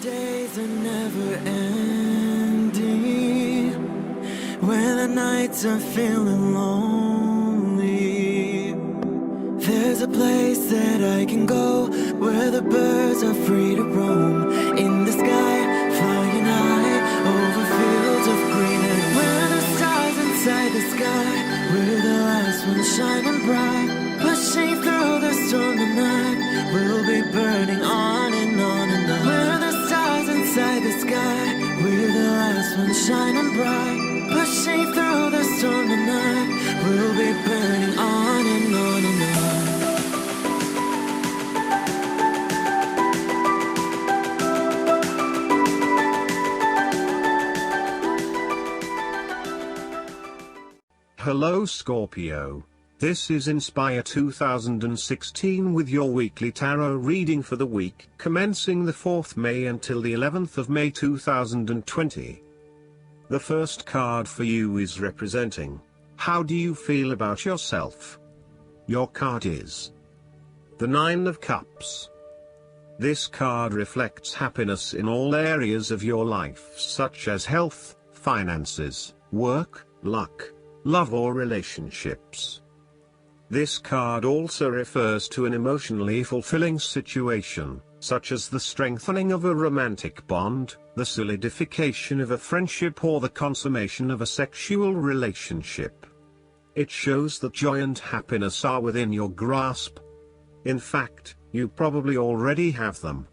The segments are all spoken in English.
days are never ending, when the nights are feeling lonely, there's a place that I can go, where the birds are free to roam, in the sky, flying high, over fields of green, and where the stars inside the sky, we're the last ones shining bright, pushing through the storm tonight, we'll be burning on and on and on. We're the stars inside the sky, we're the last ones shining bright, pushing through the storm tonight, we'll be burning on and on and on. Hello Scorpio. This is Inspire 2016 with your weekly tarot reading for the week commencing the 4th May until the 11th of May 2020. The first card for you is representing, how do you feel about yourself? Your card is the 9 of Cups. This card reflects happiness in all areas of your life, such as health, finances, work, luck, love or relationships. This card also refers to an emotionally fulfilling situation, such as the strengthening of a romantic bond, the solidification of a friendship or the consummation of a sexual relationship. It shows that joy and happiness are within your grasp. In fact, you probably already have them.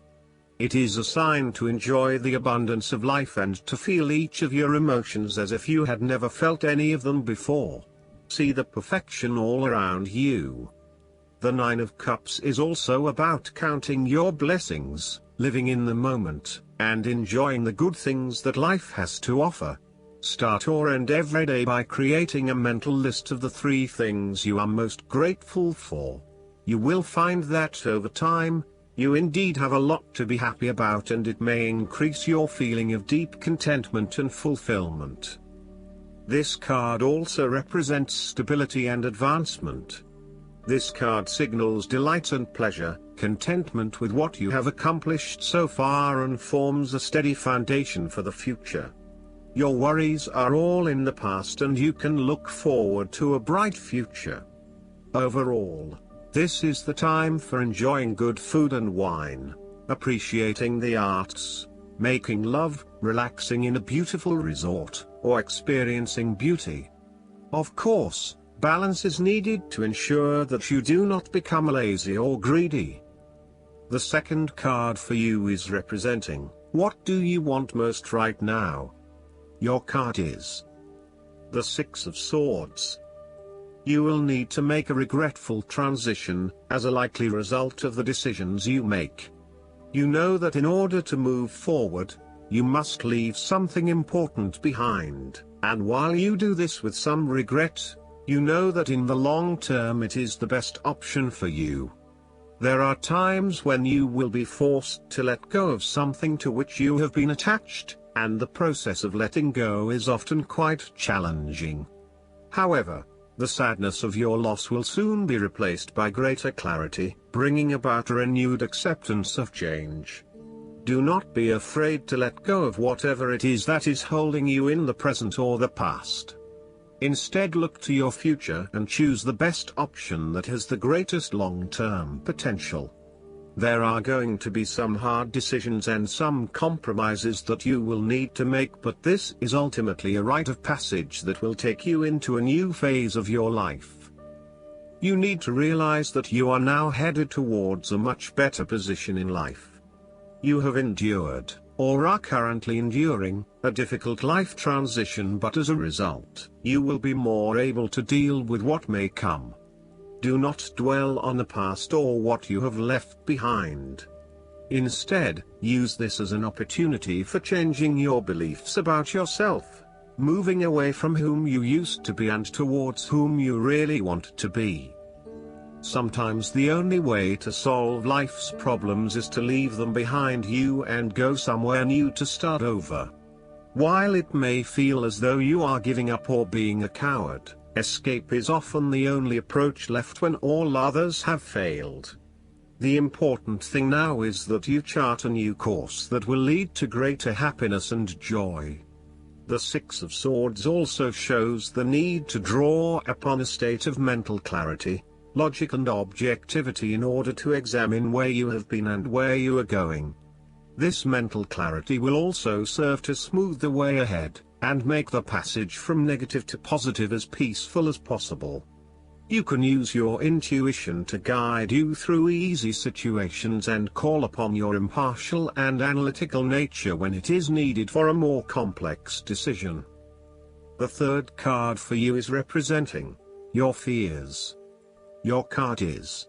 It is a sign to enjoy the abundance of life and to feel each of your emotions as if you had never felt any of them before. See the perfection all around you. The 9 of Cups is also about counting your blessings, living in the moment, and enjoying the good things that life has to offer. Start or end every day by creating a mental list of the 3 things you are most grateful for. You will find that over time, you indeed have a lot to be happy about, and it may increase your feeling of deep contentment and fulfillment. This card also represents stability and advancement. This card signals delight and pleasure, contentment with what you have accomplished so far, and forms a steady foundation for the future. Your worries are all in the past and you can look forward to a bright future. Overall, this is the time for enjoying good food and wine, appreciating the arts, making love, relaxing in a beautiful resort, or experiencing beauty. Of course, balance is needed to ensure that you do not become lazy or greedy. The second card for you is representing, what do you want most right now? Your card is the 6 of Swords. You will need to make a regretful transition, as a likely result of the decisions you make. You know that in order to move forward, you must leave something important behind, and while you do this with some regret, you know that in the long term it is the best option for you. There are times when you will be forced to let go of something to which you have been attached, and the process of letting go is often quite challenging. However, the sadness of your loss will soon be replaced by greater clarity, bringing about a renewed acceptance of change. Do not be afraid to let go of whatever it is that is holding you in the present or the past. Instead, look to your future and choose the best option that has the greatest long-term potential. There are going to be some hard decisions and some compromises that you will need to make, but this is ultimately a rite of passage that will take you into a new phase of your life. You need to realize that you are now headed towards a much better position in life. You have endured, or are currently enduring, a difficult life transition, but as a result, you will be more able to deal with what may come. Do not dwell on the past or what you have left behind. Instead, use this as an opportunity for changing your beliefs about yourself, moving away from whom you used to be and towards whom you really want to be. Sometimes the only way to solve life's problems is to leave them behind you and go somewhere new to start over. While it may feel as though you are giving up or being a coward, escape is often the only approach left when all others have failed. The important thing now is that you chart a new course that will lead to greater happiness and joy. The Six of Swords also shows the need to draw upon a state of mental clarity, logic and objectivity in order to examine where you have been and where you are going. This mental clarity will also serve to smooth the way ahead, and make the passage from negative to positive as peaceful as possible. You can use your intuition to guide you through easy situations and call upon your impartial and analytical nature when it is needed for a more complex decision. The third card for you is representing your fears. Your card is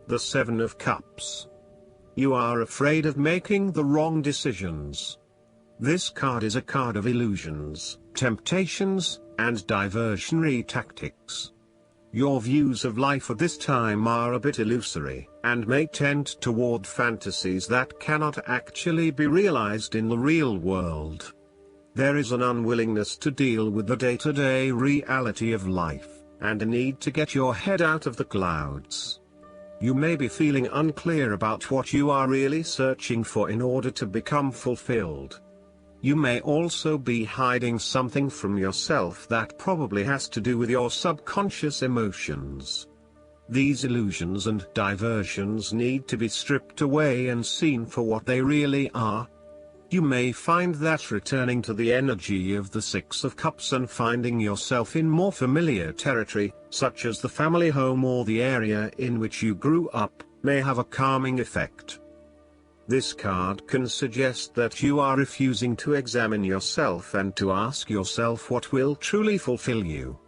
the Seven of Cups. You are afraid of making the wrong decisions. This card is a card of illusions, temptations, and diversionary tactics. Your views of life at this time are a bit illusory, and may tend toward fantasies that cannot actually be realized in the real world. There is an unwillingness to deal with the day-to-day reality of life, and a need to get your head out of the clouds. You may be feeling unclear about what you are really searching for in order to become fulfilled. You may also be hiding something from yourself that probably has to do with your subconscious emotions. These illusions and diversions need to be stripped away and seen for what they really are. You may find that returning to the energy of the Six of Cups and finding yourself in more familiar territory, such as the family home or the area in which you grew up, may have a calming effect. This card can suggest that you are refusing to examine yourself and to ask yourself what will truly fulfill you.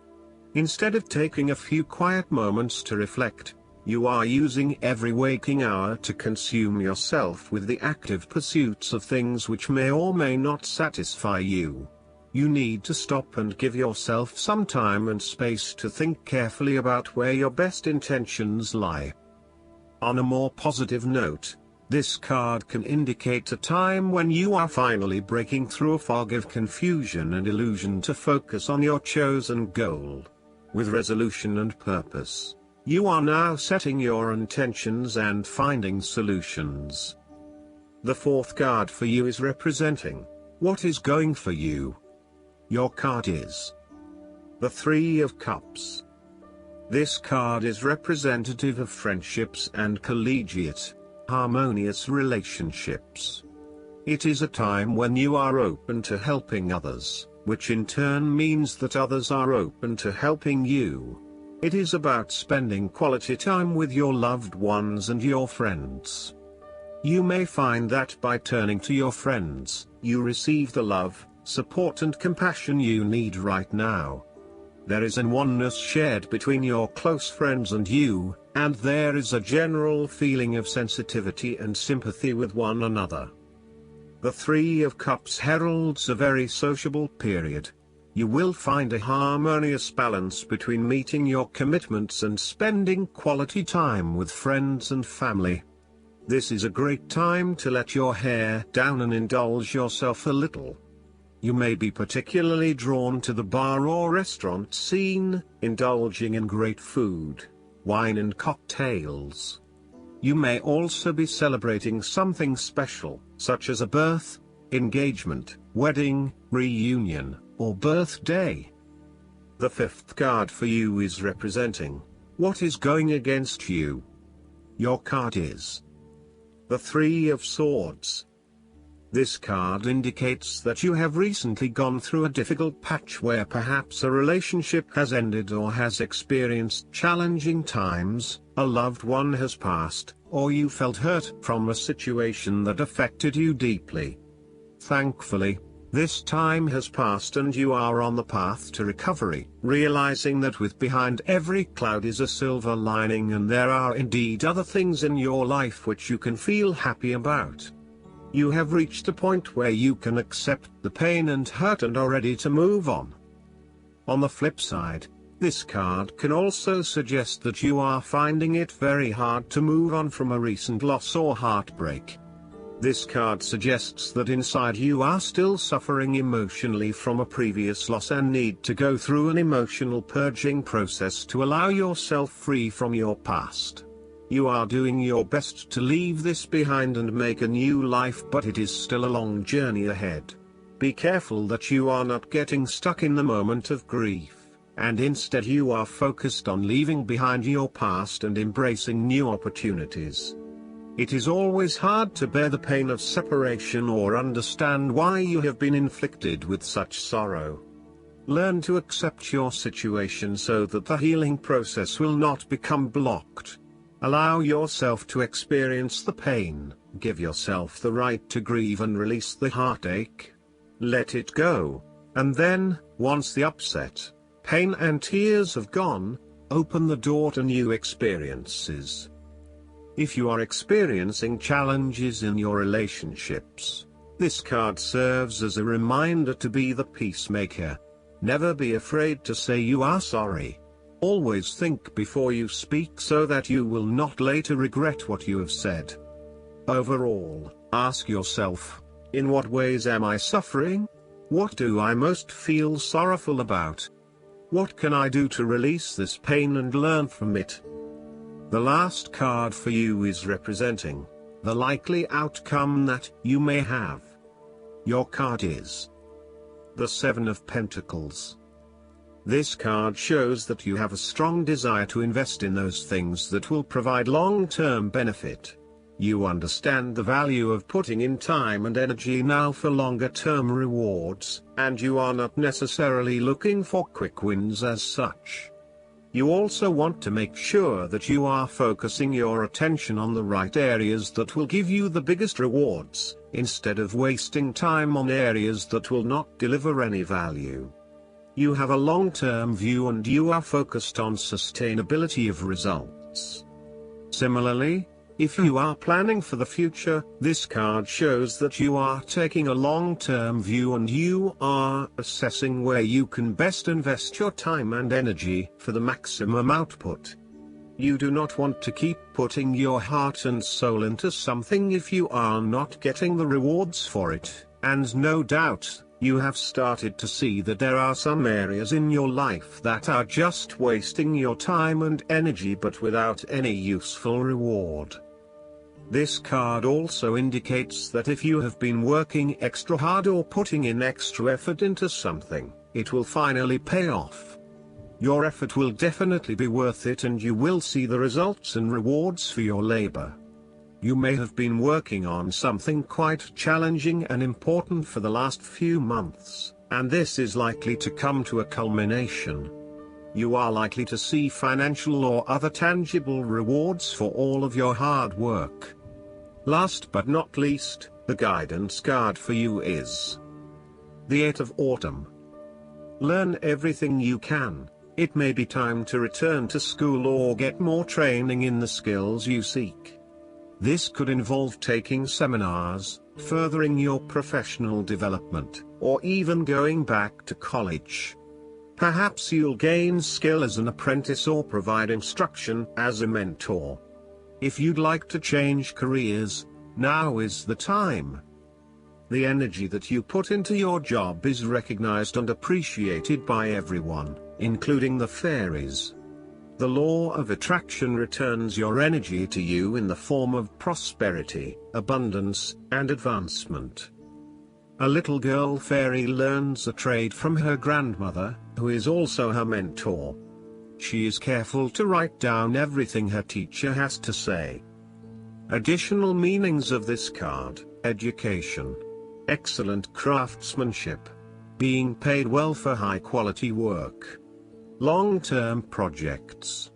Instead of taking a few quiet moments to reflect, you are using every waking hour to consume yourself with the active pursuits of things which may or may not satisfy you. You need to stop and give yourself some time and space to think carefully about where your best intentions lie. On a more positive note, this card can indicate a time when you are finally breaking through a fog of confusion and illusion to focus on your chosen goal. With resolution and purpose, you are now setting your intentions and finding solutions. The fourth card for you is representing what is going for you. Your card is the Three of Cups. This card is representative of friendships and collegiate, harmonious relationships. It is a time when you are open to helping others, which in turn means that others are open to helping you. It is about spending quality time with your loved ones and your friends. You may find that by turning to your friends, you receive the love, support and compassion you need right now. There is an oneness shared between your close friends and you, and there is a general feeling of sensitivity and sympathy with one another. The Three of Cups heralds a very sociable period. You will find a harmonious balance between meeting your commitments and spending quality time with friends and family. This is a great time to let your hair down and indulge yourself a little. You may be particularly drawn to the bar or restaurant scene, indulging in great food, wine and cocktails. You may also be celebrating something special, such as a birth, engagement, wedding, reunion, or birthday. The fifth card for you is representing what is going against you. Your card is the Three of Swords. This card indicates that you have recently gone through a difficult patch where perhaps a relationship has ended or has experienced challenging times, a loved one has passed, or you felt hurt from a situation that affected you deeply. Thankfully, this time has passed and you are on the path to recovery, realizing that with behind every cloud is a silver lining and there are indeed other things in your life which you can feel happy about. You have reached a point where you can accept the pain and hurt and are ready to move on. On the flip side, this card can also suggest that you are finding it very hard to move on from a recent loss or heartbreak. This card suggests that inside you are still suffering emotionally from a previous loss and need to go through an emotional purging process to allow yourself free from your past. You are doing your best to leave this behind and make a new life, but it is still a long journey ahead. Be careful that you are not getting stuck in the moment of grief, and instead you are focused on leaving behind your past and embracing new opportunities. It is always hard to bear the pain of separation or understand why you have been inflicted with such sorrow. Learn to accept your situation so that the healing process will not become blocked. Allow yourself to experience the pain, give yourself the right to grieve and release the heartache. Let it go, and then, once the upset, pain and tears have gone, open the door to new experiences. If you are experiencing challenges in your relationships, this card serves as a reminder to be the peacemaker. Never be afraid to say you are sorry. Always think before you speak so that you will not later regret what you have said. Overall, ask yourself, in what ways am I suffering? What do I most feel sorrowful about? What can I do to release this pain and learn from it? The last card for you is representing the likely outcome that you may have. Your card is the Seven of Pentacles. This card shows that you have a strong desire to invest in those things that will provide long-term benefit. You understand the value of putting in time and energy now for longer-term rewards, and you are not necessarily looking for quick wins as such. You also want to make sure that you are focusing your attention on the right areas that will give you the biggest rewards, instead of wasting time on areas that will not deliver any value. You have a long-term view and you are focused on sustainability of results. Similarly, if you are planning for the future, this card shows that you are taking a long-term view and you are assessing where you can best invest your time and energy for the maximum output. You do not want to keep putting your heart and soul into something if you are not getting the rewards for it, and no doubt, you have started to see that there are some areas in your life that are just wasting your time and energy but without any useful reward. This card also indicates that if you have been working extra hard or putting in extra effort into something, it will finally pay off. Your effort will definitely be worth it and you will see the results and rewards for your labor. You may have been working on something quite challenging and important for the last few months, and this is likely to come to a culmination. You are likely to see financial or other tangible rewards for all of your hard work. Last but not least, the guidance card for you is the Eight of Autumn. Learn everything you can. It may be time to return to school or get more training in the skills you seek. This could involve taking seminars, furthering your professional development, or even going back to college. Perhaps you'll gain skill as an apprentice or provide instruction as a mentor. If you'd like to change careers, now is the time. The energy that you put into your job is recognized and appreciated by everyone, including the fairies. The law of attraction returns your energy to you in the form of prosperity, abundance, and advancement. A little girl fairy learns a trade from her grandmother, who is also her mentor. She is careful to write down everything her teacher has to say. Additional meanings of this card: education, excellent craftsmanship, being paid well for high-quality work, long-term projects,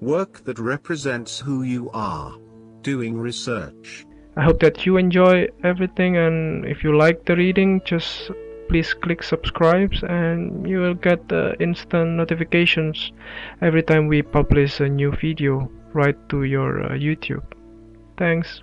work that represents who you are, doing research. I hope that you enjoy everything, and if you like the reading, just please click subscribe and you will get the instant notifications every time we publish a new video right to your YouTube. Thanks.